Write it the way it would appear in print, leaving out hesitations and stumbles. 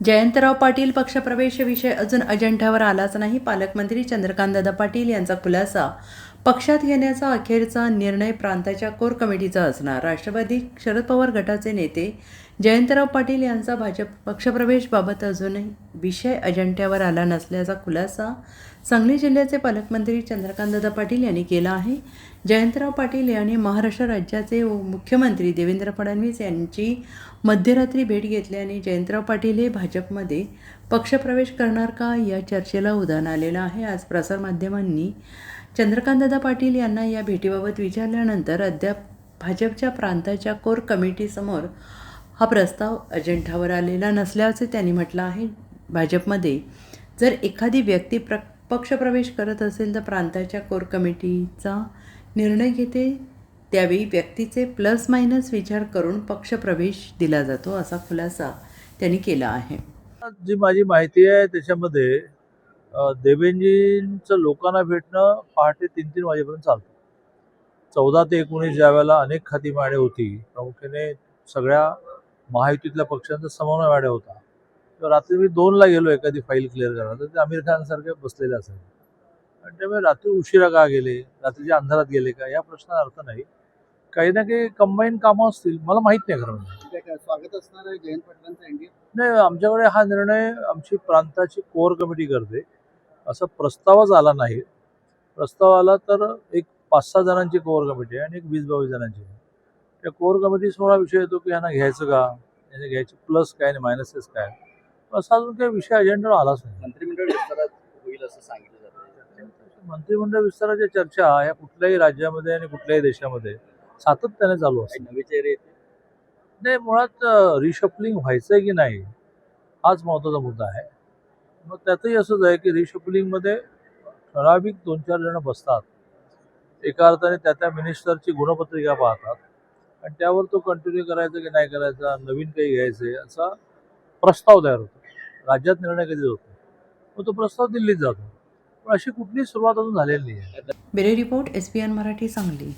जयंतराव पाटील पक्षप्रवेश विषय अजून अजेंड्यावर आलाच नाही. पालकमंत्री चंद्रकांतदादा पाटील यांचा खुलासा पक्षात घेण्याचा अखेरचा निर्णय प्रांताच्या कोर कमिटीचा असणार. राष्ट्रवादी शरद पवार गटाचे नेते जयंतराव पाटील यांचा भाजप पक्षप्रवेशबाबत अजूनही विषय अजेंड्यावर आला नसल्याचा खुलासा सांगली जिल्ह्याचे पालकमंत्री चंद्रकांतदादा पाटील यांनी केला आहे. जयंतराव पाटील यांनी महाराष्ट्र राज्याचे मुख्यमंत्री देवेंद्र फडणवीस यांची मध्यरात्री भेट घेतल्याने जयंतराव पाटील हे भाजपमध्ये पक्षप्रवेश करणार का या चर्चेला उधाण आलेलं आहे. आज प्रसारमाध्यमांनी चंद्रकांतदादा पाटील यांना या भेटीबाबत विचारल्यानंतर अद्याप भाजपच्या प्रांताच्या कोर कमिटीसमोर हा प्रस्ताव अजेंड्यावर आलेला नसल्याचे त्यांनी म्हटलं आहे. भाजपमध्ये जर एखादी व्यक्ती पक्षप्रवेश करत असेल तर प्रांताच्या कोर कमिटीचा निर्णय घेते. त्यावेळी व्यक्तीचे प्लस मायनस विचार करून पक्षप्रवेश दिला जातो, असा खुलासा त्यांनी केला आहे. जी माझी माहिती आहे त्याच्यामध्ये देवेंजींचं लोकांना भेटणं पहाटे 3-3 वाजेपर्यंत चालतं. 14 ते 19 ज्यावेळेला अनेक खाती मांडे होती, प्रामुख्याने सगळ्या महायुतीतल्या पक्षांचा समन्वय वाड्या होता, तर रात्री मी 2ला गेलो एखादी फाईल क्लिअर करायला, तर ते आमिर खान सारखे बसलेले असायचे. आणि त्यामुळे रात्री उशिरा का गेले, रात्रीच्या अंधारात गेले का, या प्रश्नाला अर्थ नाही. काही ना काही कंबाईन कामं असतील, मला माहीत नाही खरं म्हणजे. स्वागत असणार आहे जयंत पाटलांचं इंडिया. नाही, आमच्याकडे हा निर्णय आमची प्रांताची कोर कमिटी करते. असा प्रस्तावच आला नाही. प्रस्ताव आला तर एक 5-6 जणांची कोर कमिटी आहे आणि एक 20-22 जणांची आहे. त्या कोर कमिटीसमोर हा विषय येतो की यांना घ्यायचं का, यांना घ्यायचे प्लस काय आणि मायनसेस काय, असा अजून काही विषय अजेंडावर आलाच नाही. मंत्रिमंडळ विस्तारात होईल असं सांगितलं जातं. मंत्रिमंडळ विस्ताराच्या चर्चा ह्या कुठल्याही राज्यामध्ये आणि कुठल्याही देशामध्ये सातत्याने चालू असतात. नवे चेहरे नाही, मुळात रिशफलिंग व्हायचंय की नाही हाच महत्त्वाचा मुद्दा आहे. मग त्यातही असंच आहे की रिशफलिंगमध्ये ठराविक 2-4 जण बसतात, एका अर्थाने त्या मिनिस्टरची गुणपत्रिका पाहतात आणि त्यावर तो कंटिन्यू करायचा की नाही करायचा, नवीन काही घ्यायचे असा प्रस्ताव तयार होतो. राज्यात निर्णय कधी होतो, मग तो प्रस्ताव दिल्लीत जातो. पण अशी कुठलीच सुरुवात अजून झालेली नाही आहे. Bureau report, SPN Marathi, Sangli.